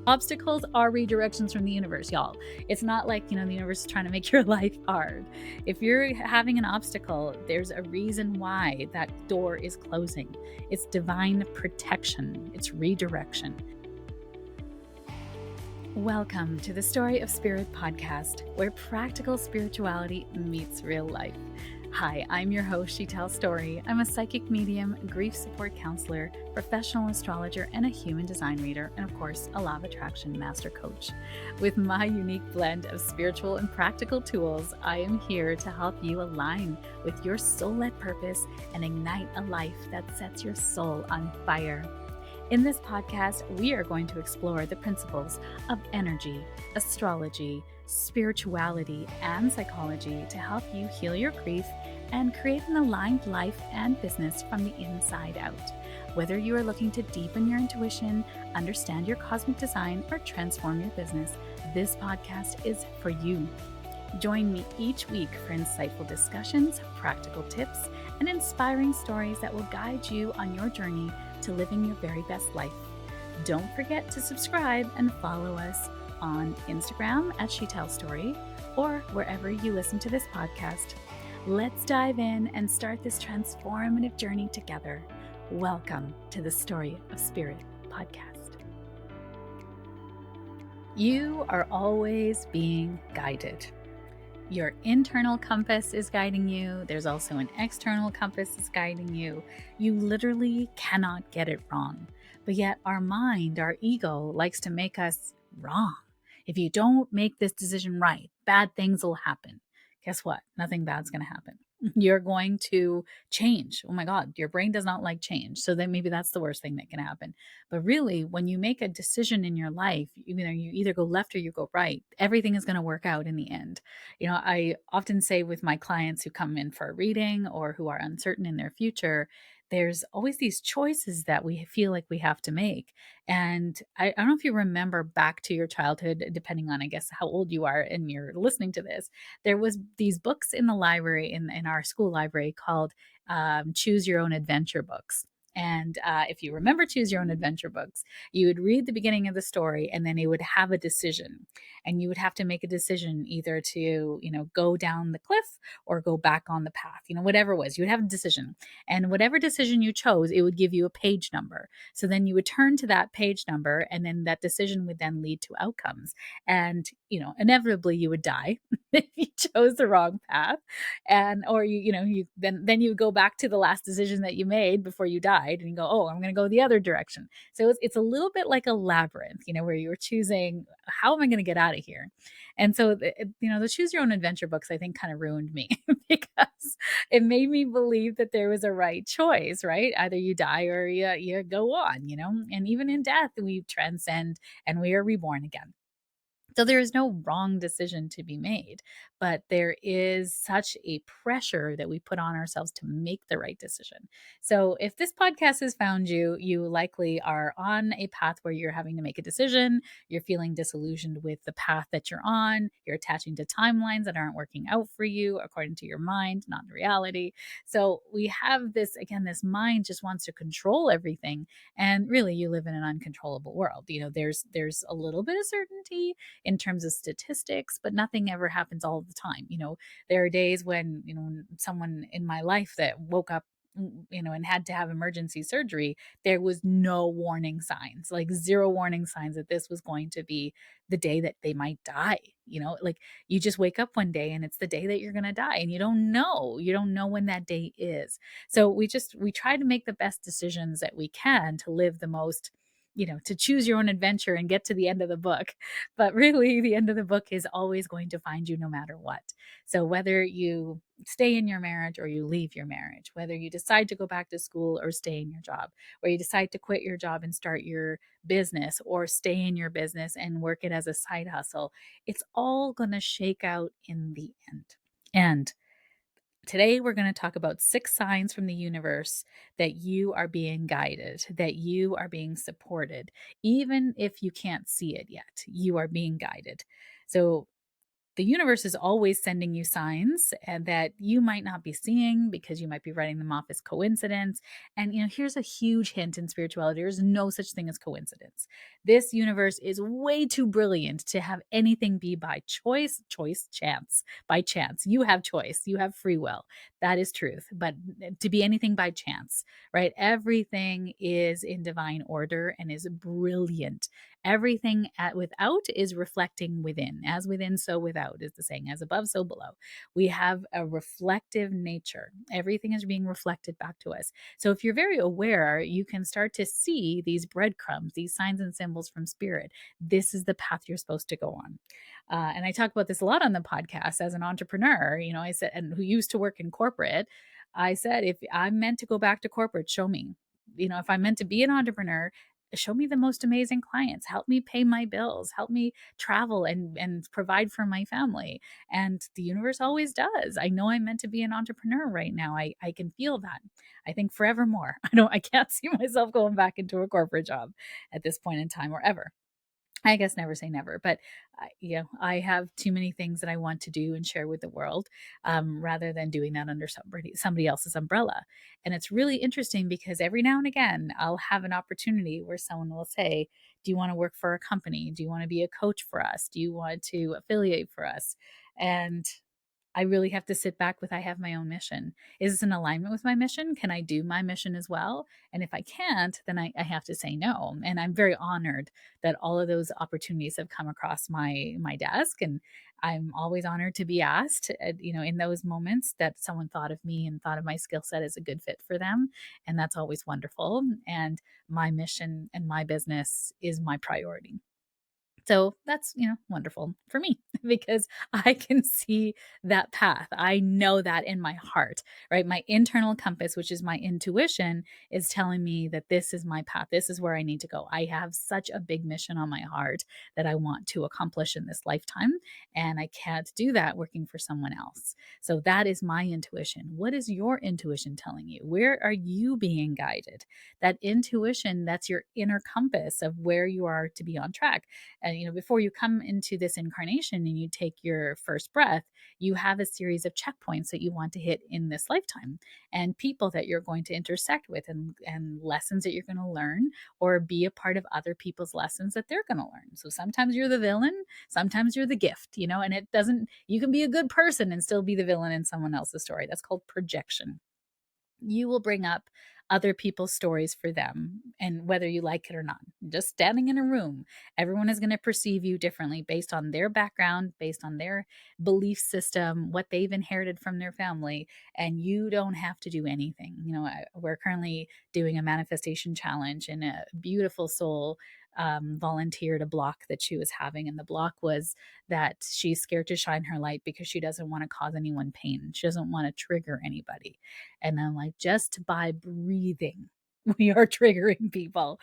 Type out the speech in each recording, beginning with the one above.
Obstacles are redirections from the universe, y'all. It's not like, the universe is trying to make your life hard. If you're having an obstacle, there's a reason why that door is closing. It's divine protection, it's redirection. Welcome to the Story of Spirit podcast, where practical spirituality meets real life. Hi, I'm your host, Sheetal Story. I'm a psychic medium, grief support counselor, professional astrologer, and a human design reader, and of course, a law of attraction master coach. With my unique blend of spiritual and practical tools, I am here to help you align with your soul-led purpose and ignite a life that sets your soul on fire. In this podcast, we are going to explore the principles of energy, astrology, spirituality, and psychology to help you heal your grief and create an aligned life and business from the inside out. Whether you are looking to deepen your intuition, understand your cosmic design, or transform your business, this podcast is for you. Join me each week for insightful discussions, practical tips, and inspiring stories that will guide you on your journey to living your very best life. Don't forget to subscribe and follow us on Instagram at Sheetal Story or wherever you listen to this podcast. Let's dive in and start this transformative journey together. Welcome to the Story of Spirit podcast. You are always being guided. Your internal compass is guiding you. There's also an external compass that's guiding you. You literally cannot get it wrong. But yet our mind, our ego, likes to make us wrong. If you don't make this decision right, bad things will happen. Guess what? Nothing bad's going to happen. You're going to change. Oh my God, your brain does not like change. So then maybe that's the worst thing that can happen. But really, when you make a decision in your life, you either go left or you go right. Everything is going to work out in the end. I often say with my clients who come in for a reading or who are uncertain in their future, there's always these choices that we feel like we have to make. And I don't know if you remember back to your childhood, depending on, I guess, how old you are and you're listening to this. There was these books in the library, in our school library, called Choose Your Own Adventure books. And if you remember Choose Your Own Adventure books, you would read the beginning of the story and then it would have a decision. And you would have to make a decision either to, go down the cliff or go back on the path, whatever it was. You would have a decision. And whatever decision you chose, it would give you a page number. So then you would turn to that page number and then that decision would then lead to outcomes. And, inevitably you would die if you chose the wrong path. And or then you go back to the last decision that you made before you died and you go, oh, I'm going to go the other direction. So it's a little bit like a labyrinth, where you're choosing, how am I going to get out of here? And so the Choose Your Own Adventure books, I think, kind of ruined me because it made me believe that there was a right choice, right? Either you die or you go on, and even in death we transcend and we are reborn again. So there is no wrong decision to be made, but there is such a pressure that we put on ourselves to make the right decision. So if this podcast has found you, you likely are on a path where you're having to make a decision. You're feeling disillusioned with the path that you're on. You're attaching to timelines that aren't working out for you according to your mind, not the reality. So we have this mind just wants to control everything. And really, you live in an uncontrollable world. There's a little bit of certainty in terms of statistics, but nothing ever happens all the time. There are days when, someone in my life that woke up, and had to have emergency surgery, there was no warning signs, like zero warning signs that this was going to be the day that they might die. Like you just wake up one day and it's the day that you're going to die and you don't know when that day is. So we try to make the best decisions that we can to live the most, to choose your own adventure and get to the end of the book. But really, the end of the book is always going to find you no matter what. So whether you stay in your marriage or you leave your marriage, whether you decide to go back to school or stay in your job, or you decide to quit your job and start your business or stay in your business and work it as a side hustle, it's all going to shake out in the end. And today, we're going to talk about 6 signs from the universe that you are being guided, that you are being supported. Even if you can't see it yet, you are being guided. So the universe is always sending you signs and that you might not be seeing because you might be writing them off as coincidence. And here's a huge hint in spirituality: there's no such thing as coincidence. This universe is way too brilliant to have anything be by chance, by chance. You have choice, you have free will. That is truth. But to be anything by chance, right? Everything is in divine order and is brilliant. Everything without is reflecting within. As within, so without is the saying. As above, so below. We have a reflective nature. Everything is being reflected back to us. So if you're very aware, you can start to see these breadcrumbs, these signs and symbols from spirit. This is the path you're supposed to go on. And I talk about this a lot on the podcast as an entrepreneur. I said, and who used to work in corporate, I said, if I'm meant to go back to corporate, show me. If I'm meant to be an entrepreneur, show me the most amazing clients, help me pay my bills, help me travel and provide for my family. And the universe always does. I know I'm meant to be an entrepreneur right now. I can feel that. I think forevermore. I can't see myself going back into a corporate job at this point in time or ever. I guess never say never, but I have too many things that I want to do and share with the world, rather than doing that under somebody else's umbrella. And it's really interesting because every now and again, I'll have an opportunity where someone will say, "Do you want to work for a company? Do you want to be a coach for us? Do you want to affiliate for us?" And I really have to sit back with, I have my own mission. Is this in alignment with my mission? Can I do my mission as well? And if I can't, then I have to say no. And I'm very honored that all of those opportunities have come across my desk. And I'm always honored to be asked, in those moments that someone thought of me and thought of my skill set as a good fit for them. And that's always wonderful. And my mission and my business is my priority. So that's, wonderful for me because I can see that path. I know that in my heart, right? My internal compass, which is my intuition, is telling me that this is my path. This is where I need to go. I have such a big mission on my heart that I want to accomplish in this lifetime. And I can't do that working for someone else. So that is my intuition. What is your intuition telling you? Where are you being guided? That intuition, that's your inner compass of where you are to be on track. And before you come into this incarnation and you take your first breath, you have a series of checkpoints that you want to hit in this lifetime, and people that you're going to intersect with, and lessons that you're going to learn, or be a part of other people's lessons that they're going to learn. So sometimes you're the villain, sometimes you're the gift, and it doesn't, you can be a good person and still be the villain in someone else's story. That's called projection. You will bring up other people's stories for them, and whether you like it or not, just standing in a room, everyone is going to perceive you differently based on their background, based on their belief system, what they've inherited from their family. And you don't have to do anything. We're currently doing a manifestation challenge, and a beautiful soul volunteered a block that she was having, and the block was that she's scared to shine her light because she doesn't want to cause anyone pain, she doesn't want to trigger anybody. And I'm like, just by breathing, we are triggering people.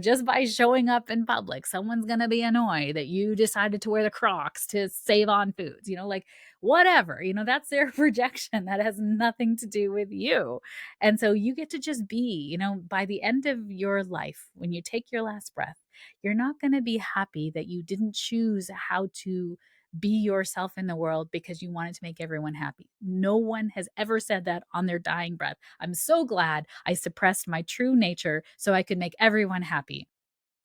Just by showing up in public, someone's going to be annoyed that you decided to wear the Crocs to save on foods, like whatever, that's their projection. That has nothing to do with you. And so you get to just be, by the end of your life, when you take your last breath, you're not going to be happy that you didn't choose how to be yourself in the world because you wanted to make everyone happy. No one has ever said that on their dying breath. I'm so glad I suppressed my true nature so I could make everyone happy.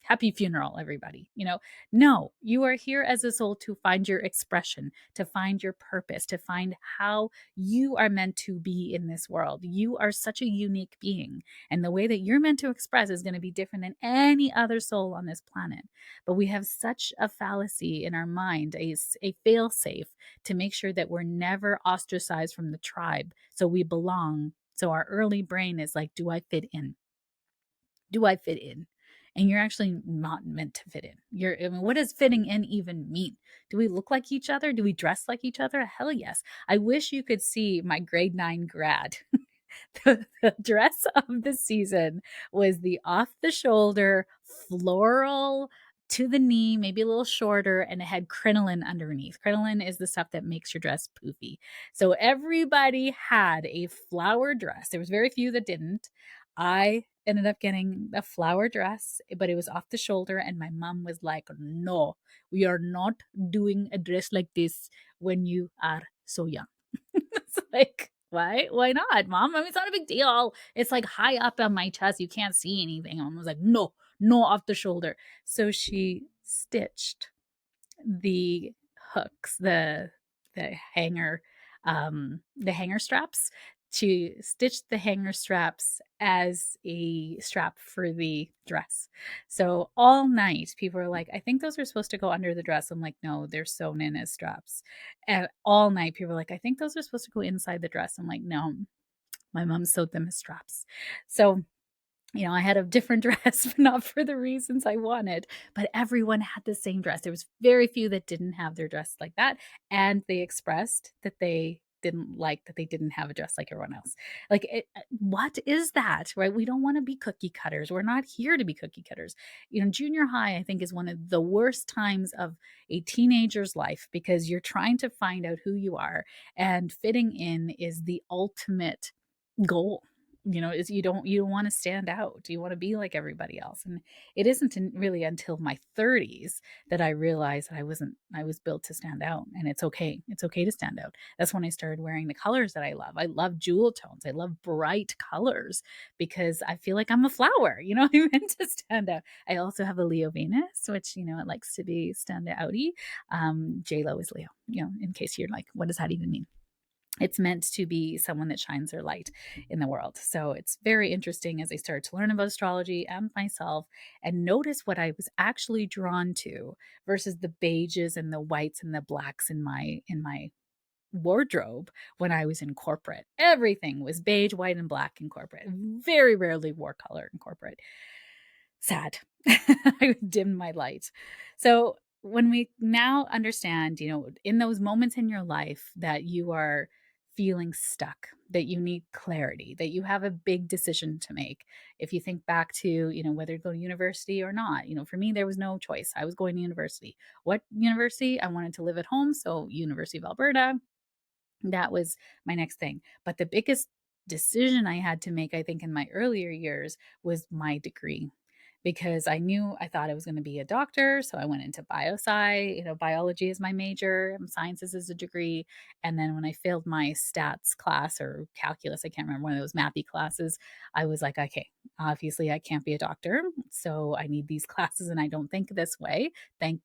Happy funeral, everybody. No, you are here as a soul to find your expression, to find your purpose, to find how you are meant to be in this world. You are such a unique being, and the way that you're meant to express is going to be different than any other soul on this planet. But we have such a fallacy in our mind, a fail safe, to make sure that we're never ostracized from the tribe, so we belong. So our early brain is like, do I fit in? Do I fit in? And you're actually not meant to fit in. What does fitting in even mean? Do we look like each other? Do we dress like each other? Hell yes. I wish you could see my grade 9 grad. The dress of the season was the off the shoulder floral to the knee, maybe a little shorter, and it had crinoline underneath. Crinoline is the stuff that makes your dress poofy. So everybody had a flower dress. There was very few that didn't. I ended up getting a flower dress, but it was off the shoulder. And my mom was like, no, we are not doing a dress like this when you are so young. It's like, why? Why not, mom? I mean, it's not a big deal. It's like high up on my chest. You can't see anything. And I was like, no, no, off the shoulder. So she stitched the hooks, the hanger straps, to stitch the hanger straps as a strap for the dress. So all night people are like, I think those are supposed to go under the dress. I'm like, no, they're sewn in as straps. And all night people are like, I think those are supposed to go inside the dress. I'm like, no, my mom sewed them as straps. So I had a different dress, but not for the reasons I wanted, but everyone had the same dress. There was very few that didn't have their dress like that, and they expressed that they didn't like that they didn't have a dress like everyone else. Like, what is that, right? We don't want to be cookie cutters. We're not here to be cookie cutters. Junior high, I think, is one of the worst times of a teenager's life because you're trying to find out who you are, and fitting in is the ultimate goal. Is you don't want to stand out. You want to be like everybody else. And it isn't really until my 30s that I realized that I was built to stand out, and it's okay to stand out. That's when I started wearing the colors that I love jewel tones, I love bright colors, because I feel like I'm a flower. I'm meant to stand out. I also have a Leo Venus, which it likes to be stand outy. J-Lo is Leo, in case you're like, what does that even mean? It's meant to be someone that shines their light in the world. So it's very interesting as I started to learn about astrology and myself, and notice what I was actually drawn to versus the beiges and the whites and the blacks in my wardrobe when I was in corporate. Everything was beige, white, and black in corporate. Very rarely wore color in corporate. Sad. I dimmed my light. So when we now understand, in those moments in your life that you are feeling stuck, that you need clarity, that you have a big decision to make. If you think back to, whether to go to university or not, for me, there was no choice. I was going to university. What university? I wanted to live at home. So University of Alberta, that was my next thing. But the biggest decision I had to make, I think, in my earlier years was my degree, because I thought I was going to be a doctor. So I went into biosci, biology is my major, sciences is a degree. And then when I failed my stats class or calculus, I can't remember, one of those mathy classes, I was like, okay, obviously I can't be a doctor. So I need these classes, and I don't think this way. Thank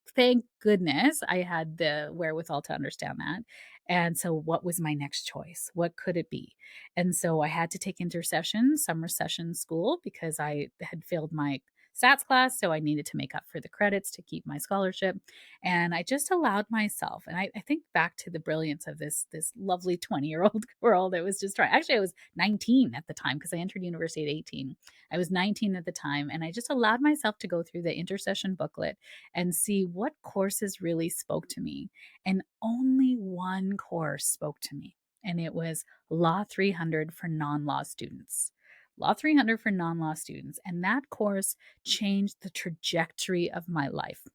goodness I had the wherewithal to understand that. And so what was my next choice? What could it be? And so I had to take intercession, summer session school, because I had failed my stats class. So I needed to make up for the credits to keep my scholarship. And I just allowed myself. And I think back to the brilliance of this lovely 20-year-old girl that was just trying. Actually, I was 19 at the time because I entered university at 18. I was 19 at the time. And I just allowed myself to go through the intercession booklet and see what courses really spoke to me. And only one course spoke to me, and it was Law 300 for non-law students. Law 300 for non-law students. And that course changed the trajectory of my life.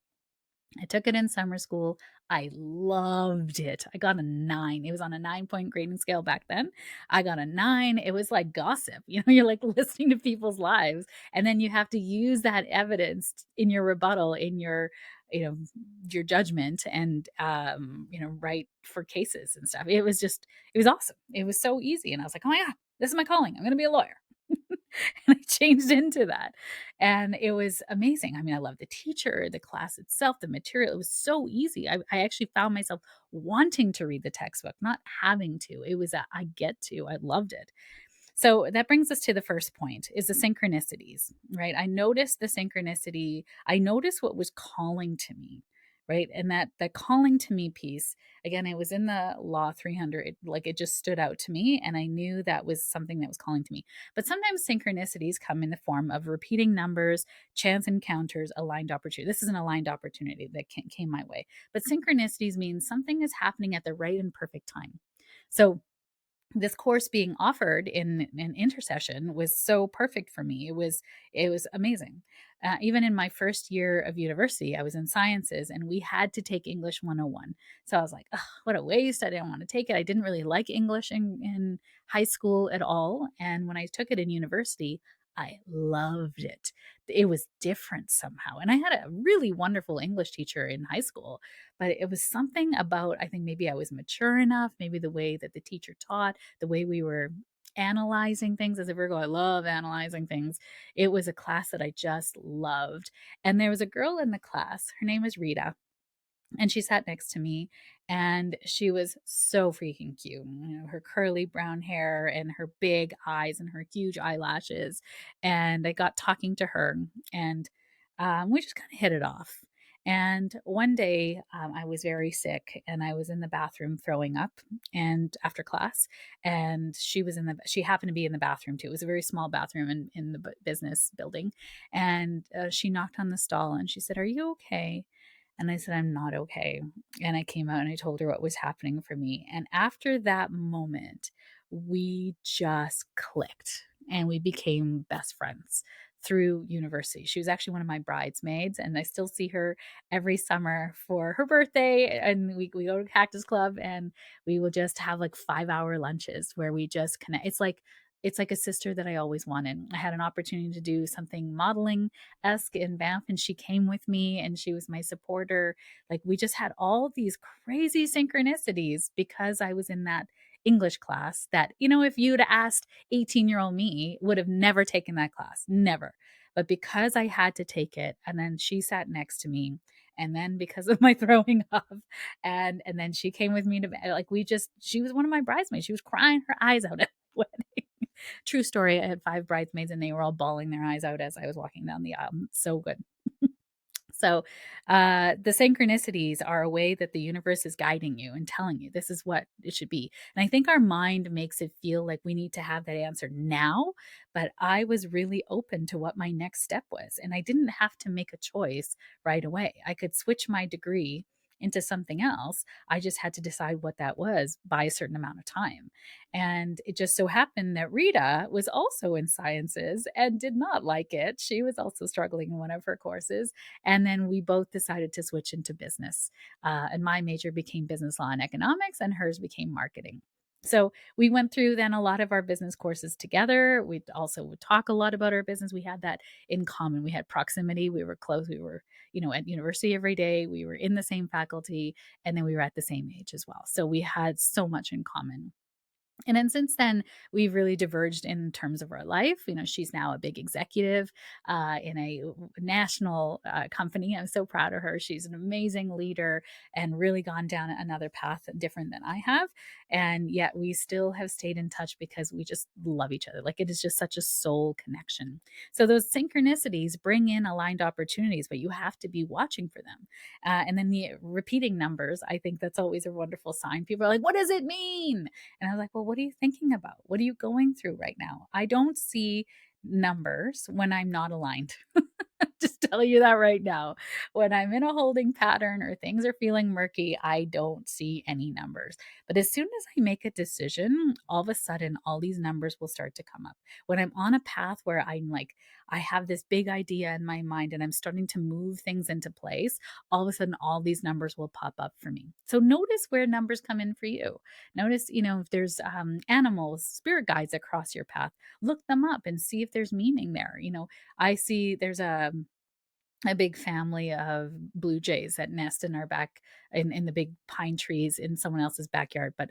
I took it in summer school. I loved it. I got a 9. It was on a 9-point grading scale back then. I got a 9. It was like gossip. You're like listening to people's lives. And then you have to use that evidence in your rebuttal, in you know, your judgment, and, write for cases and stuff. It was awesome. It was so easy. And I was like, oh my God, this is my calling. I'm going to be a lawyer. And I changed into that. And it was amazing. I mean, I love the teacher, the class itself, the material. It was so easy. I actually found myself wanting to read the textbook, not having to. It was I get to. I loved it. So that brings us to the first point, is the synchronicities, right? I noticed the synchronicity. I noticed what was calling to me, right? And that calling to me piece, again, it was in the Law 300. It just stood out to me, and I knew that was something that was calling to me. But sometimes synchronicities come in the form of repeating numbers, chance encounters, aligned opportunity. This is an aligned opportunity that came my way. But synchronicities means something is happening at the right and perfect time. So this course being offered in an intercession was so perfect for me. It was amazing. Even in my first year of university, I was in sciences, and we had to take English 101. So I was like, oh, what a waste. I didn't want to take it. I didn't really like English in high school at all. And when I took it in university, I loved it. It was different somehow. And I had a really wonderful English teacher in high school, but it was something about, I think maybe I was mature enough, maybe the way that the teacher taught, the way we were analyzing things. As a Virgo, I love analyzing things. It was a class that I just loved. And there was a girl in the class, her name was Rita, and she sat next to me, and she was so freaking cute. You know, her curly brown hair and her big eyes and her huge eyelashes. And I got talking to her, and we just kind of hit it off. And one day, I was very sick, and I was in the bathroom throwing up, and after class, and she happened to be in the bathroom too. It was a very small bathroom in the business building, and she knocked on the stall, and she said, "Are you okay?" And I said, "I'm not okay." And I came out and I told her what was happening for me. And after that moment, we just clicked and we became best friends through university. She was actually one of my bridesmaids, and I still see her every summer for her birthday. And we go to Cactus Club, and we will just have like 5 hour lunches where we just connect. It's like a sister that I always wanted. I had an opportunity to do something modeling esque in Banff, and she came with me and she was my supporter. Like, we just had all these crazy synchronicities because I was in that English class that, if you'd asked 18-year-old me, would have never taken that class, never. But because I had to take it, and then she sat next to me, and then because of my throwing up, and then she came with me to, like, she was one of my bridesmaids. She was crying her eyes out at the wedding. True story. I had 5 bridesmaids, and they were all bawling their eyes out as I was walking down the aisle. So good. So, the synchronicities are a way that the universe is guiding you and telling you this is what it should be. And I think our mind makes it feel like we need to have that answer now. But I was really open to what my next step was. And I didn't have to make a choice right away. I could switch my degree into something else. I just had to decide what that was by a certain amount of time. And it just so happened that Rita was also in sciences and did not like it. She was also struggling in one of her courses, and then we both decided to switch into business. And my major became business law and economics, and hers became marketing. So we went through then a lot of our business courses together. We also would talk a lot about our business. We had that in common. We had proximity. We were close. We were, at university every day. We were in the same faculty, and then we were at the same age as well. So we had so much in common. And then since then, we've really diverged in terms of our life. She's now a big executive in a national company. I'm so proud of her. She's an amazing leader and really gone down another path different than I have. And yet we still have stayed in touch because we just love each other. Like, it is just such a soul connection. So those synchronicities bring in aligned opportunities, but you have to be watching for them. And then the repeating numbers, I think that's always a wonderful sign. People are like, what does it mean? And I was like, well, what are you thinking about? What are you going through right now? I don't see numbers when I'm not aligned. Just tell you that right now. When I'm in a holding pattern or things are feeling murky, I don't see any numbers. But as soon as I make a decision, all of a sudden, all these numbers will start to come up. When I'm on a path where I have this big idea in my mind and I'm starting to move things into place, all of a sudden, all these numbers will pop up for me. So notice where numbers come in for you. Notice, if there's animals, spirit guides across your path, look them up and see if there's meaning there. I see there's a big family of blue jays that nest in our back in the big pine trees in someone else's backyard, but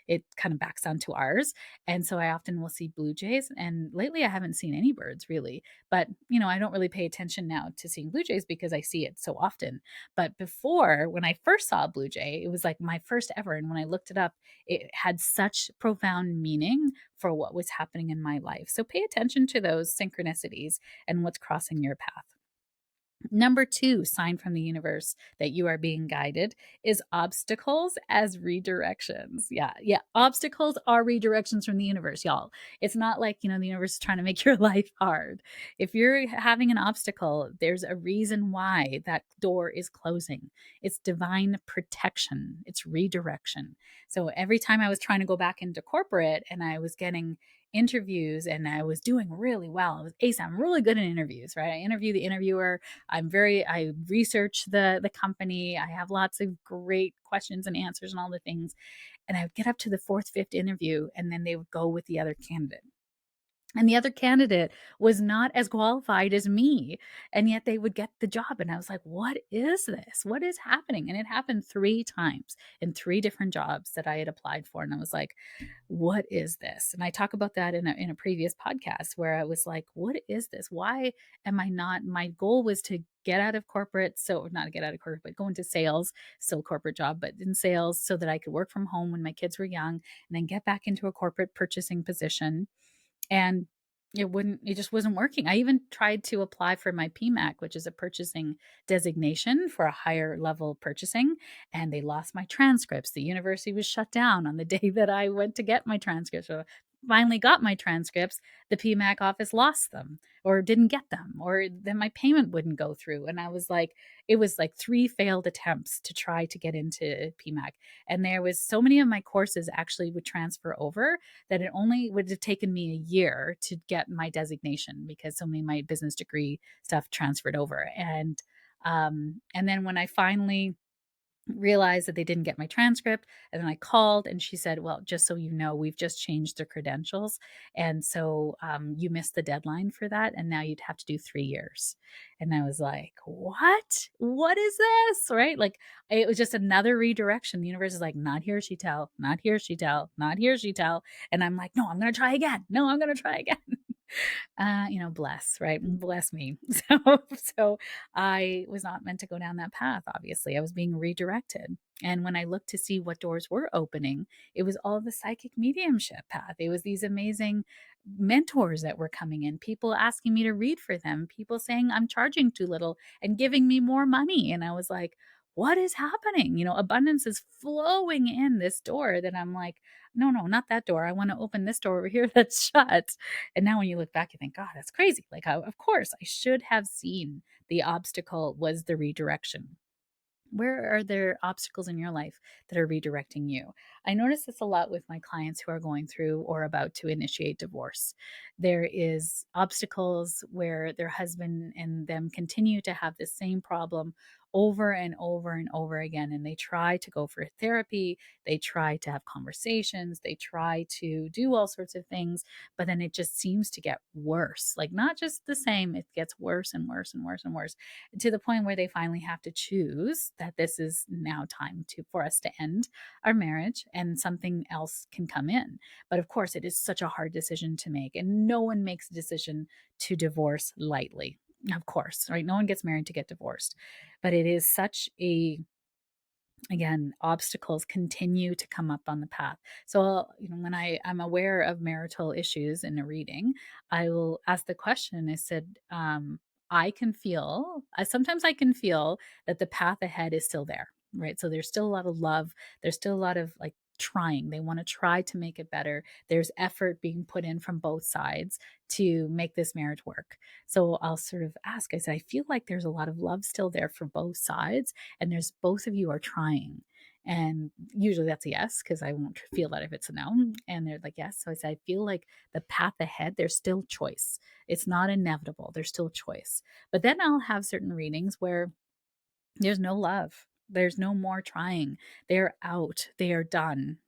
it kind of backs onto ours. And so I often will see blue jays. And lately I haven't seen any birds really, but I don't really pay attention now to seeing blue jays because I see it so often. But before, when I first saw a blue jay, it was like my first ever. And when I looked it up, it had such profound meaning for what was happening in my life. So pay attention to those synchronicities and what's crossing your path. Number 2 sign from the universe that you are being guided is obstacles as redirections. Yeah. Obstacles are redirections from the universe, y'all. It's not like, the universe is trying to make your life hard. If you're having an obstacle, there's a reason why that door is closing. It's divine protection, it's redirection. So every time I was trying to go back into corporate and I was getting interviews and I was doing really well, I was ace. I'm really good in interviews, right? I interview the interviewer. I research the company. I have lots of great questions and answers and all the things. And I would get up to the fourth, fifth interview, and then they would go with the other candidate. And the other candidate was not as qualified as me, and yet they would get the job, and I was like, "What is this? What is happening?" And it happened 3 times in 3 different jobs that I had applied for, and I was like, "What is this?" And I talk about that in a previous podcast where I was like, "What is this? Why am I not" my goal was to get out of corporate, so not get out of corporate, but go into sales, still a corporate job, but in sales so that I could work from home when my kids were young, and then get back into a corporate purchasing position, and it just wasn't working. I even tried to apply for my PMAC, which is a purchasing designation for a higher level purchasing, and they lost my transcripts. The university was shut down on the day that I went to get my transcripts. So finally got my transcripts, the PMAC office lost them or didn't get them, or then my payment wouldn't go through. And I was like, it was like 3 failed attempts to try to get into PMAC. And there was so many of my courses actually would transfer over that it only would have taken me a year to get my designation because so many of my business degree stuff transferred over. And then when I finally realized that they didn't get my transcript, and then I called and she said, "Well, just so you know, we've just changed the credentials, and so you missed the deadline for that, and now you'd have to do 3 years." And I was like, what is this?" Right, like it was just another redirection. The universe is like, "Not here, Sheetal, not here, Sheetal, not here, Sheetal." And I'm like, "No, I'm gonna try again. No, I'm gonna try again." Bless, right? Bless me. So I was not meant to go down that path, obviously. I was being redirected. And when I looked to see what doors were opening, it was all the psychic mediumship path. It was these amazing mentors that were coming in, people asking me to read for them, people saying I'm charging too little and giving me more money. And I was like, what is happening? Abundance is flowing in this door that I'm like, no, no, not that door. I want to open this door over here that's shut. And now when you look back, you think, God, that's crazy. Like, of course, I should have seen the obstacle was the redirection. Where are there obstacles in your life that are redirecting you? I notice this a lot with my clients who are going through or about to initiate divorce. There is obstacles where their husband and them continue to have the same problem over and over and over again, and they try to go for therapy, they try to have conversations, they try to do all sorts of things, but then it just seems to get worse. Like not just the same, it gets worse and worse and worse and worse, to the point where they finally have to choose that this is now time to for us to end our marriage and something else can come in. But of course, it is such a hard decision to make, and no one makes a decision to divorce lightly. Of course, right? No one gets married to get divorced, but it is such a, again, obstacles continue to come up on the path. So when I'm aware of marital issues in a reading, I will ask the question. I said, sometimes I can feel that the path ahead is still there, right? So there's still a lot of love, there's still a lot of like trying, they want to try to make it better, there's effort being put in from both sides to make this marriage work. So I'll sort of ask, I said, I feel like there's a lot of love still there for both sides, and there's both of you are trying. And usually that's a yes, because I won't feel that if it's a no. And they're like, yes. So I said, I feel like the path ahead, there's still choice. It's not inevitable. There's still choice. But then I'll have certain readings where there's no love. There's no more trying. They're out. They are done.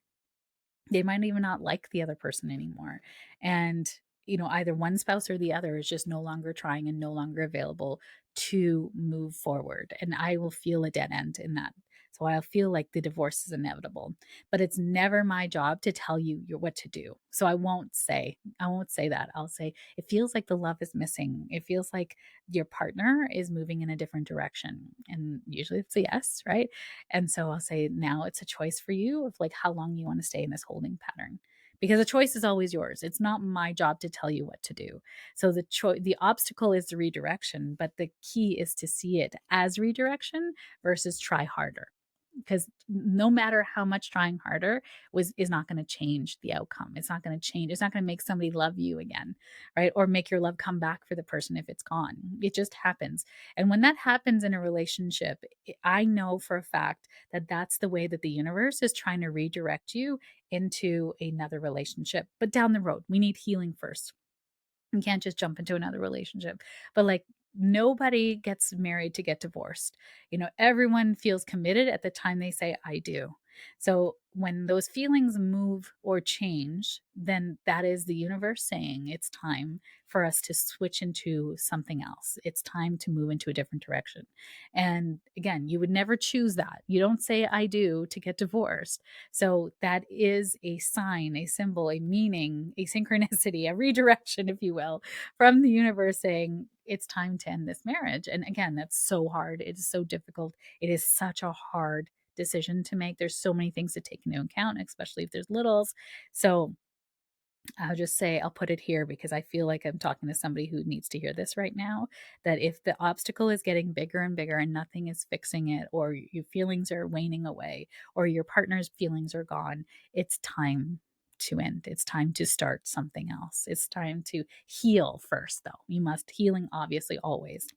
They might even not like the other person anymore. And, either one spouse or the other is just no longer trying and no longer available to move forward. And I will feel a dead end in that. So I'll feel like the divorce is inevitable, but it's never my job to tell you what to do. So I won't say that. I'll say it feels like the love is missing. It feels like your partner is moving in a different direction. And usually it's a yes, right? And so I'll say, now it's a choice for you of like how long you want to stay in this holding pattern. Because the choice is always yours. It's not my job to tell you what to do. So the obstacle is the redirection, but the key is to see it as redirection versus try harder, because no matter how much trying harder is not going to change the outcome. It's not going to change. It's not going to make somebody love you again, right? Or make your love come back for the person if it's gone. It just happens. And when that happens in a relationship, I know for a fact that that's the way that the universe is trying to redirect you into another relationship. But down the road, we need healing first. You can't just jump into another relationship. But like, nobody gets married to get divorced. Everyone feels committed at the time they say I do. So when those feelings move or change, then that is the universe saying it's time for us to switch into something else. It's time to move into a different direction. And again, you would never choose that. You don't say I do to get divorced. So that is a sign, a symbol, a meaning, a synchronicity, a redirection, if you will, from the universe saying it's time to end this marriage. And again, that's so hard. It is so difficult. It is such a hard decision to make. There's so many things to take into account, especially if there's littles. So I'll just say, I'll put it here because I feel like I'm talking to somebody who needs to hear this right now, that if the obstacle is getting bigger and bigger and nothing is fixing it, or your feelings are waning away, or your partner's feelings are gone, it's time to end. It's time to start something else. It's time to heal first, though. You must healing, obviously, always.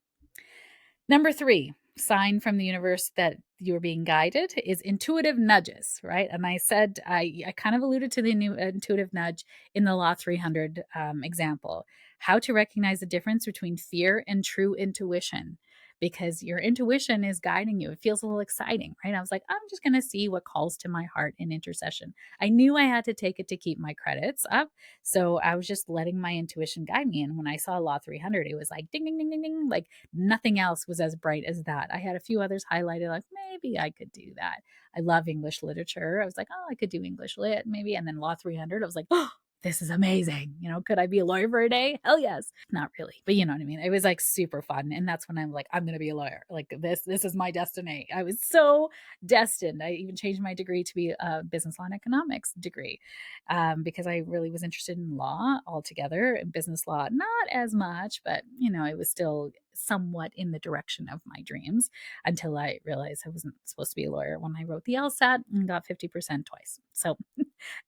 Number three, sign from the universe that you're being guided is intuitive nudges, right? And I said, I kind of alluded to the new intuitive nudge in the Law 300 example, how to recognize the difference between fear and true intuition. Because your intuition is guiding you. It feels a little exciting, right? I was like, I'm just going to see what calls to my heart in intercession. I knew I had to take it to keep my credits up. So I was just letting my intuition guide me. And when I saw Law 300, it was like ding, ding, ding, ding, ding. Like nothing else was as bright as that. I had a few others highlighted, like maybe I could do that. I love English literature. I was like, oh, I could do English lit maybe. And then Law 300, I was like, oh, this is amazing. Could I be a lawyer for a day? Hell yes. Not really, but you know what I mean? It was like super fun. And that's when I'm like, I'm going to be a lawyer. Like this is my destiny. I was so destined. I even changed my degree to be a business law and economics degree because I really was interested in law altogether and business law, not as much, but it was still somewhat in the direction of my dreams until I realized I wasn't supposed to be a lawyer when I wrote the LSAT and got 50% twice. So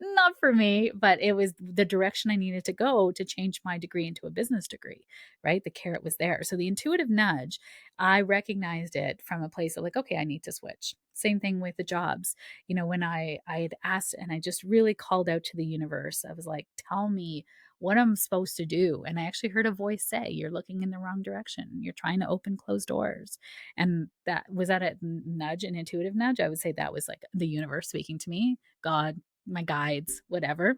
not for me, but it was the direction I needed to go to change my degree into a business degree, right? The carrot was there. So the intuitive nudge, I recognized it from a place of like, okay, I need to switch. Same thing with the jobs. When I had asked and I just really called out to the universe, I was like, tell me what I'm supposed to do. And I actually heard a voice say, you're looking in the wrong direction. You're trying to open closed doors. And that a nudge, an intuitive nudge? I would say that was like the universe speaking to me, God, my guides, whatever.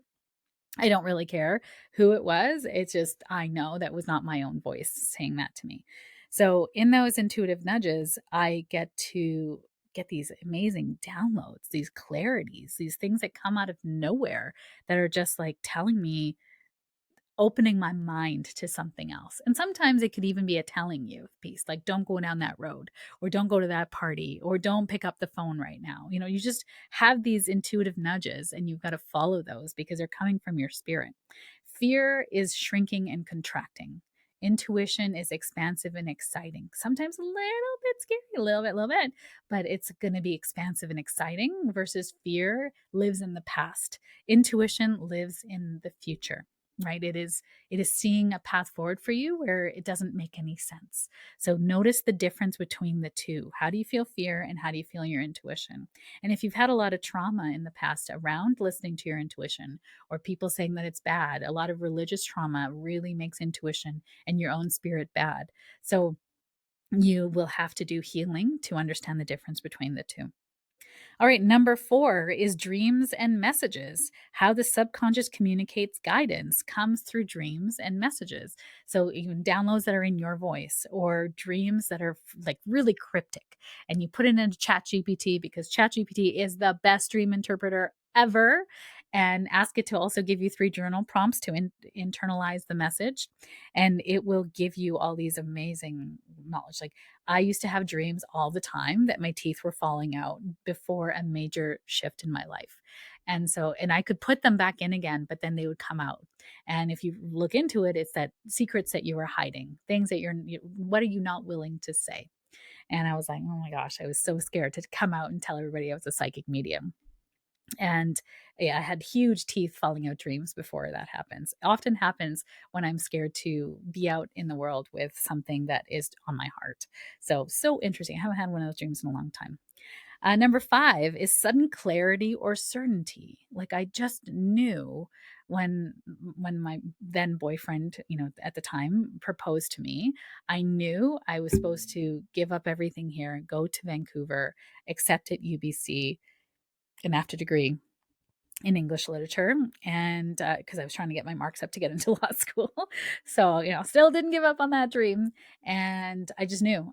I don't really care who it was. It's just, I know that was not my own voice saying that to me. So, in those intuitive nudges, I get to get these amazing downloads, these clarities, these things that come out of nowhere that are just like telling me, opening my mind to something else. And sometimes it could even be a telling you piece, like don't go down that road, or don't go to that party, or don't pick up the phone right now. You just have these intuitive nudges and you've got to follow those because they're coming from your spirit. Fear is shrinking and contracting. Intuition is expansive and exciting. Sometimes a little bit scary, a little bit, but it's going to be expansive and exciting versus fear lives in the past. Intuition lives in the future, right? It is seeing a path forward for you where it doesn't make any sense. So notice the difference between the two. How do you feel fear and how do you feel your intuition? And if you've had a lot of trauma in the past around listening to your intuition, or people saying that it's bad, a lot of religious trauma really makes intuition and your own spirit bad. So you will have to do healing to understand the difference between the two. All right, number 4 is dreams and messages. How the subconscious communicates guidance comes through dreams and messages. So even downloads that are in your voice or dreams that are like really cryptic, and you put it into ChatGPT because ChatGPT is the best dream interpreter ever, and ask it to also give you 3 journal prompts to internalize the message, and it will give you all these amazing knowledge. Like I used to have dreams all the time that my teeth were falling out before a major shift in my life. And I could put them back in again, but then they would come out. And if you look into it, it's that secrets that you were hiding, things that what are you not willing to say? And I was like, oh my gosh, I was so scared to come out and tell everybody I was a psychic medium. And yeah, I had huge teeth falling out dreams before that happens. It often happens when I'm scared to be out in the world with something that is on my heart. So interesting. I haven't had one of those dreams in a long time. Number 5 is sudden clarity or certainty. Like I just knew when my then boyfriend, at the time proposed to me, I knew I was supposed to give up everything here, go to Vancouver, accept at UBC, an after degree in English literature, and because I was trying to get my marks up to get into law school. So, still didn't give up on that dream. And I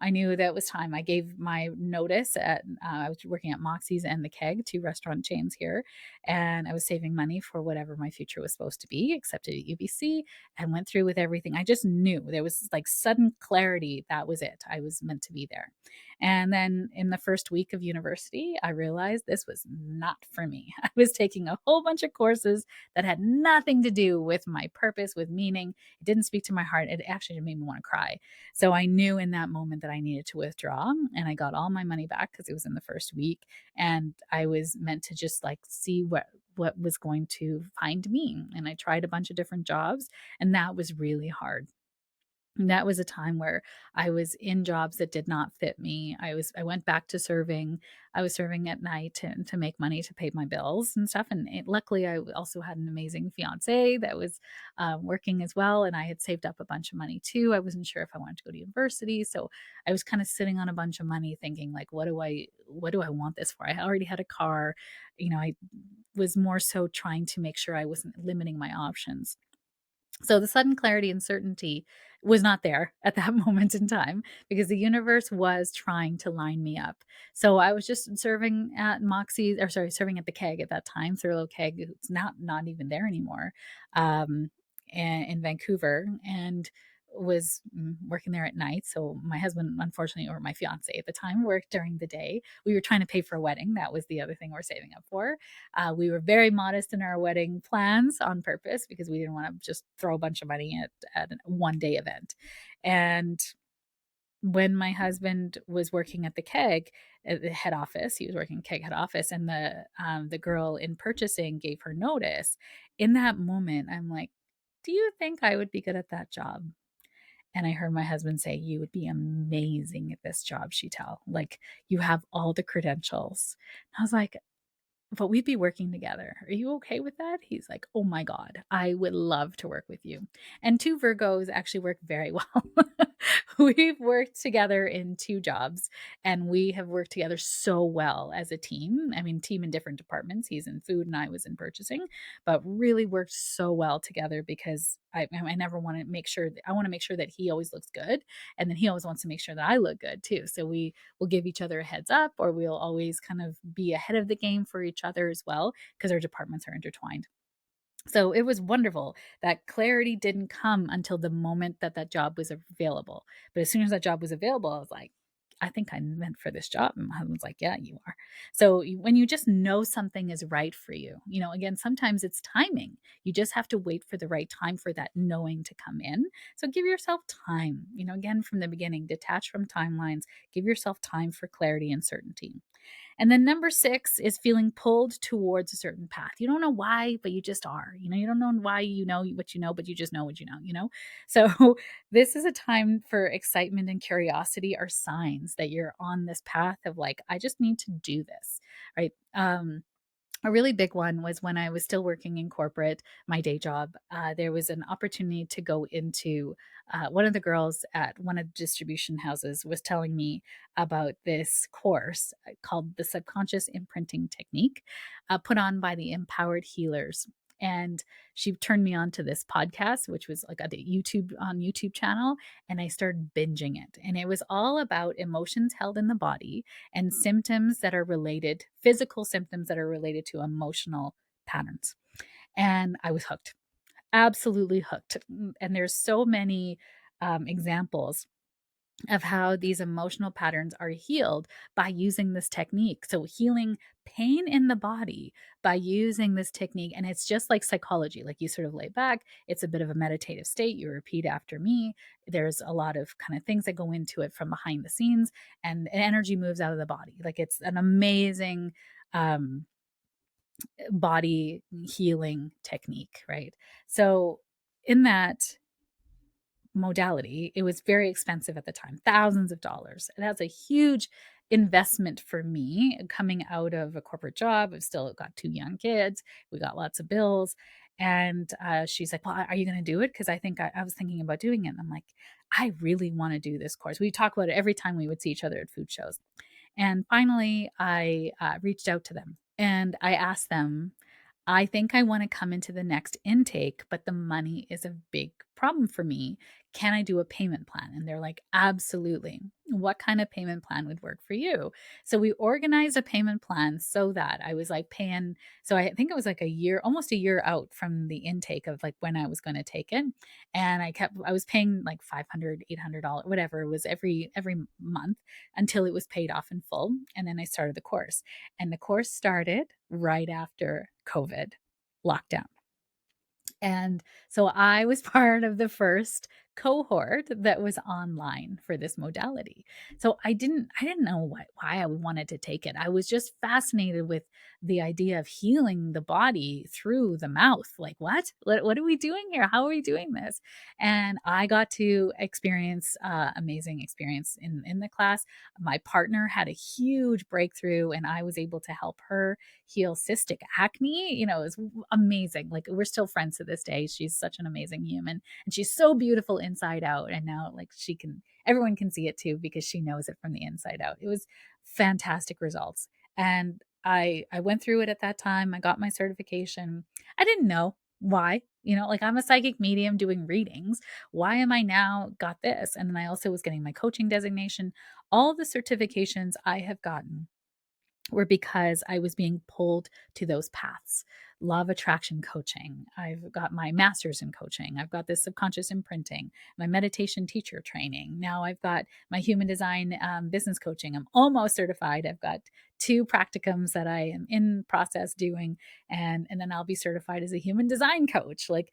knew that it was time. I gave my notice I was working at Moxie's and the Keg, two restaurant chains here. And I was saving money for whatever my future was supposed to be, accepted at UBC and went through with everything. I just knew there was like sudden clarity. That was it. I was meant to be there. And then in the first week of university, I realized this was not for me. I was taking a whole bunch of courses that had nothing to do with my purpose, with meaning. It didn't speak to my heart. It actually made me want to cry. So I knew in that moment that I needed to withdraw, and I got all my money back because it was in the first week. And I was meant to just like see what was going to find me. And I tried a bunch of different jobs, and that was really hard. That was a time where I was in jobs that did not fit me. I went back to serving. I was serving at night to make money to pay my bills and stuff. And luckily, I also had an amazing fiance that was working as well, and I had saved up a bunch of money too. I wasn't sure if I wanted to go to university, so I was kind of sitting on a bunch of money, thinking like, what do I want this for? I already had a car. I was more so trying to make sure I wasn't limiting my options. So the sudden clarity and certainty was not there at that moment in time because the universe was trying to line me up. So I was just serving at serving at the Keg at that time, Thurlow Keg. It's not even there anymore, in Vancouver, and was working there at night. So my husband, unfortunately, or my fiance at the time, worked during the day. We were trying to pay for a wedding. That was the other thing we're saving up for. We were very modest in our wedding plans on purpose because we didn't want to just throw a bunch of money at a one day event. And when my husband was working at the Keg, at the head office, he was working Keg head office, and the girl in purchasing gave her notice. In that moment, I'm like, "Do you think I would be good at that job?" And I heard my husband say, "You would be amazing at this job, Sheetal. Like, you have all the credentials." I was like, "But we'd be working together. Are you okay with that?" He's like, "Oh my God, I would love to work with you." And two Virgos actually work very well. We've worked together in two jobs, and we have worked together so well as a team. I mean, team in different departments. He's in food and I was in purchasing, but really worked so well together because I never want to make sure I want to make sure that he always looks good. And then he always wants to make sure that I look good too. So we'll give each other a heads up, or we'll always kind of be ahead of the game for each other as well because our departments are intertwined. So it was wonderful. That clarity didn't come until the moment that that job was available. But as soon as that job was available, I was like, "I think I'm meant for this job." And my husband's like, "Yeah, you are." So when you just know something is right for you, again, sometimes it's timing. You just have to wait for the right time for that knowing to come in. So give yourself time, again, from the beginning, detach from timelines, give yourself time for clarity and certainty. And then number 6 is feeling pulled towards a certain path. You don't know why, but you just are. You don't know why you know what you know, but you just know what you know. So this is a time for excitement and curiosity are signs that you're on this path of like, I just need to do this, right? A really big one was when I was still working in corporate, my day job. There was an opportunity to go into one of the girls at one of the distribution houses was telling me about this course called the Subconscious Imprinting Technique, put on by the Empowered Healers. And she turned me on to this podcast, which was like a YouTube channel, and I started binging it. And it was all about emotions held in the body and symptoms that are related, physical symptoms that are related to emotional patterns. And I was hooked, absolutely hooked. And there's so many examples of how these emotional patterns are healed by using this technique. So, healing pain in the body by using this technique. And it's just like psychology, like you sort of lay back, it's a bit of a meditative state. You repeat after me. There's a lot of kind of things that go into it from behind the scenes, and energy moves out of the body. Like it's an amazing um, body healing technique, right? So, in that modality, it was very expensive at the time, thousands of dollars. And that's a huge investment for me coming out of a corporate job. I've still got two young kids. We got lots of bills. And she's like, "Well, are you going to do it?" Because I think I was thinking about doing it. And I'm like, "I really want to do this course." We talk about it every time we would see each other at food shows. And finally, I reached out to them And I asked them, I think I want to come into the next intake, but the money is a big problem for me. Can I do a payment plan? And they're like, absolutely. What kind of payment plan would work for you? So we organized a payment plan so that I was like paying. So I think it was like a year, almost a year out from the intake of like when I was going to take it. And I was paying like $500, $800, whatever it was every month until it was paid off in full. And then I started the course. And the course started right after COVID lockdown. And so I was part of the first cohort that was online for this modality. So I didn't know why I wanted to take it. I was just fascinated with the idea of healing the body through the mouth. Like what are we doing here? How are we doing this? And I got to experience amazing experience in the class. My partner had a huge breakthrough, and I was able to help her heal cystic acne. It was amazing. Like, we're still friends to this day. She's such an amazing human, and she's so beautiful inside out. And now, like, everyone can see it too because she knows it from the inside out. It was fantastic results. And I went through it at that time. I got my certification. I didn't know why. Like, I'm a psychic medium doing readings. Why am I now got this? And then I also was getting my coaching designation. All the certifications I have gotten were because I was being pulled to those paths. Law of attraction coaching. I've got my master's in coaching. I've got this subconscious imprinting, my meditation teacher training. Now I've got my human design business coaching. I'm almost certified. I've got 2 practicums that I am in process doing, and then I'll be certified as a human design coach. Like,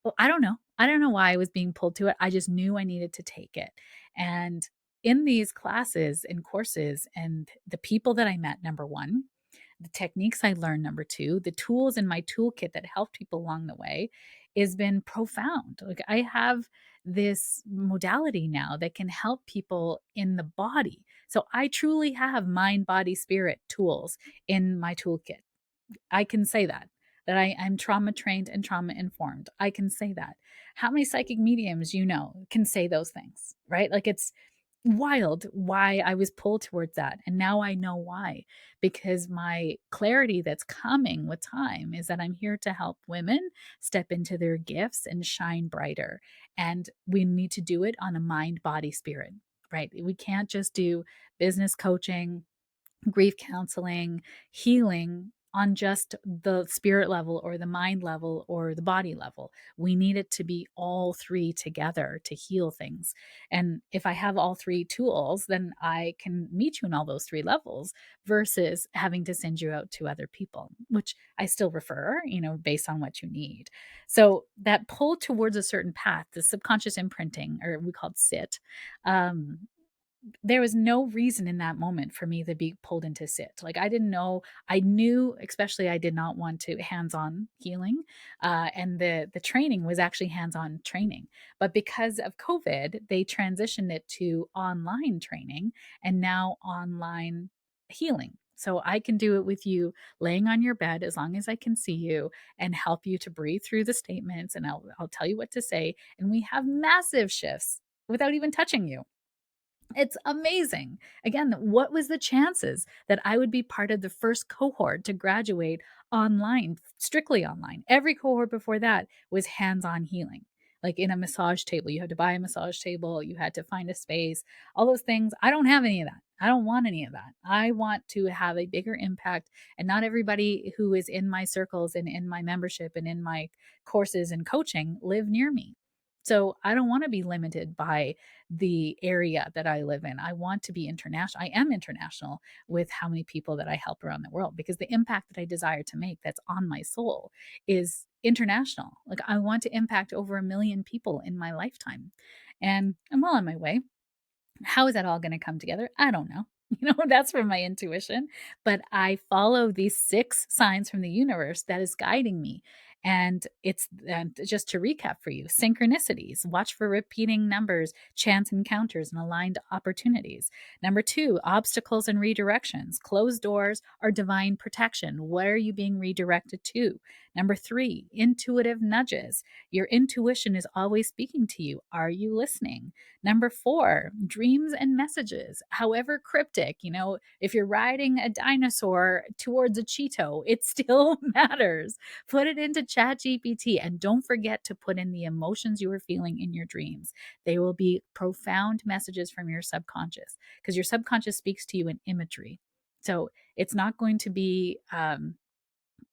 well, I don't know. I don't know why I was being pulled to it. I just knew I needed to take it. And in these classes and courses and the people that I met, number one, the techniques I learned, number two, the tools in my toolkit that helped people along the way has been profound. Like, I have this modality now that can help people in the body. So I truly have mind, body, spirit tools in my toolkit. I can say that I'm trauma trained and trauma informed. I can say that. How many psychic mediums can say those things, right? Like, it's wild why I was pulled towards that. And now I know why, because my clarity that's coming with time is that I'm here to help women step into their gifts and shine brighter. And we need to do it on a mind, body, spirit, right? We can't just do business coaching, grief counseling, healing on just the spirit level or the mind level or the body level. We need it to be all 3 together to heal things. And if I have all 3 tools, then I can meet you in all those 3 levels versus having to send you out to other people, which I still refer, based on what you need. So that pull towards a certain path, the subconscious imprinting, or we call it SIT, there was no reason in that moment for me to be pulled into sit. Like, I didn't know. I knew, especially, I did not want to hands-on healing, and the training was actually hands-on training. But because of COVID, they transitioned it to online training and now online healing. So I can do it with you laying on your bed as long as I can see you and help you to breathe through the statements, and I'll tell you what to say, and we have massive shifts without even touching you. It's amazing. Again, what was the chances that I would be part of the first cohort to graduate online, strictly online? Every cohort before that was hands-on healing. Like, in a massage table, you had to buy a massage table, you had to find a space, all those things. I don't have any of that. I don't want any of that. I want to have a bigger impact, and not everybody who is in my circles and in my membership and in my courses and coaching live near me. So I don't want to be limited by the area that I live in. I want to be international. I am international with how many people that I help around the world, because the impact that I desire to make that's on my soul is international. Like, I want to impact over 1 million people in my lifetime. And I'm well on my way. How is that all going to come together? I don't know. That's from my intuition, but I follow these 6 signs from the universe that is guiding me. And just to recap for you, synchronicities, watch for repeating numbers, chance encounters, and aligned opportunities. Number two, obstacles and redirections. Closed doors are divine protection. Where are you being redirected to? Number three, intuitive nudges. Your intuition is always speaking to you. Are you listening? Number four, dreams and messages. However cryptic, if you're riding a dinosaur towards a Cheeto, it still matters. Put it into ChatGPT and don't forget to put in the emotions you were feeling in your dreams. They will be profound messages from your subconscious because your subconscious speaks to you in imagery. So it's not going to be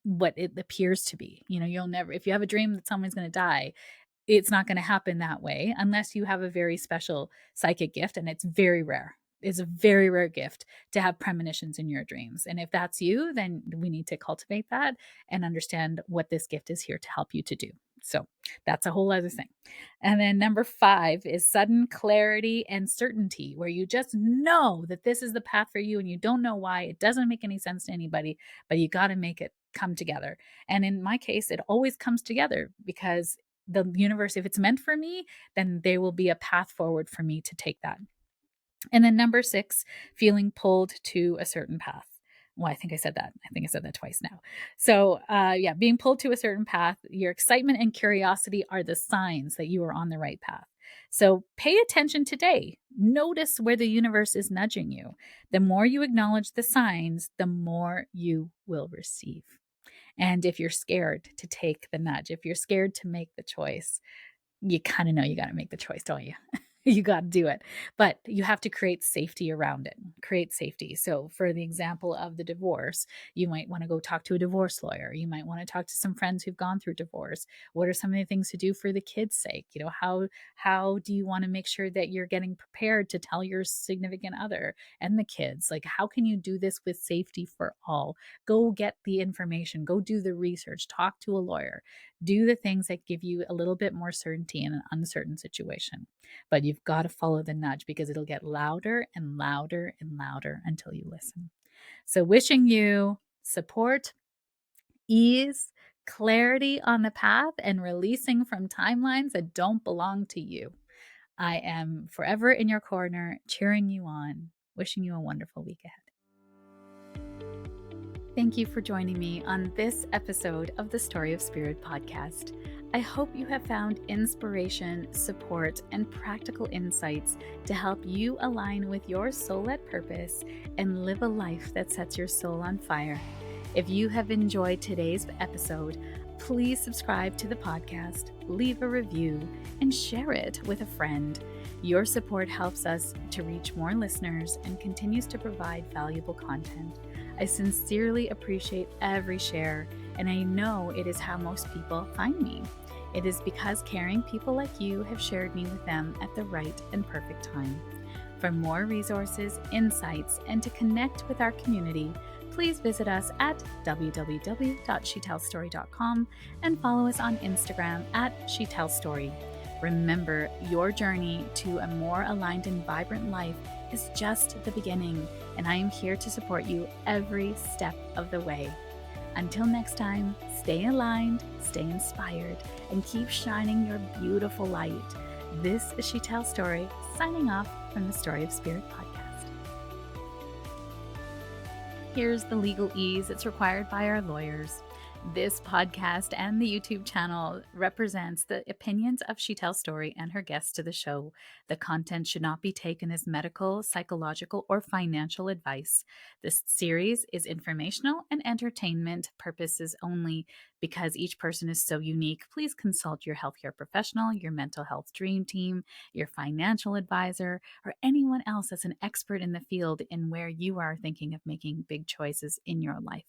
what it appears to be. You'll never, if you have a dream that someone's going to die, it's not going to happen that way unless you have a very special psychic gift, and it's very rare. It's a very rare gift to have premonitions in your dreams. And if that's you, then we need to cultivate that and understand what this gift is here to help you to do. So that's a whole other thing. And then number five is sudden clarity and certainty, where you just know that this is the path for you and you don't know why. It doesn't make any sense to anybody, but you got to make it come together. And in my case, it always comes together because the universe, if it's meant for me, then there will be a path forward for me to take that. And then number six, feeling pulled to a certain path. Well, I think I said that. I think I said that twice now. So, being pulled to a certain path, your excitement and curiosity are the signs that you are on the right path. So, pay attention today. Notice where the universe is nudging you. The more you acknowledge the signs, the more you will receive. And if you're scared to take the nudge, if you're scared to make the choice, you kind of know you got to make the choice, don't you? You got to do it. But you have to create safety around it. Create safety. So, for the example of the divorce, you might want to go talk to a divorce lawyer. You might want to talk to some friends who've gone through divorce. What are some of the things to do for the kids' sake? How do you want to make sure that you're getting prepared to tell your significant other and the kids? Like, how can you do this with safety for all? Go get the information. Go do the research. Talk to a lawyer. Do the things that give you a little bit more certainty in an uncertain situation. But you've got to follow the nudge because it'll get louder and louder and louder until you listen. So, wishing you support, ease, clarity on the path, and releasing from timelines that don't belong to you. I am forever in your corner, cheering you on, wishing you a wonderful week ahead. Thank you for joining me on this episode of the Story of Spirit podcast. I hope you have found inspiration, support, and practical insights to help you align with your soul-led purpose and live a life that sets your soul on fire. If you have enjoyed today's episode, please subscribe to the podcast, leave a review, and share it with a friend. Your support helps us to reach more listeners and continues to provide valuable content. I sincerely appreciate every share, and I know it is how most people find me. It is because caring people like you have shared me with them at the right and perfect time. For more resources, insights, and to connect with our community, please visit us at www.sheetalstory.com and follow us on Instagram at sheetalstory. Remember, your journey to a more aligned and vibrant life is just the beginning, and I am here to support you every step of the way. Until next time, stay aligned, stay inspired, and keep shining your beautiful light. This is Sheetal Story, signing off from the Story of Spirit podcast. Here's the legal ease that's required by our lawyers. This podcast and the YouTube channel represents the opinions of Sheetal Story and her guests to the show. The content should not be taken as medical, psychological, or financial advice. This series is informational and entertainment purposes only. Because each person is so unique, please consult your healthcare professional, your mental health dream team, your financial advisor, or anyone else that's an expert in the field in where you are thinking of making big choices in your life.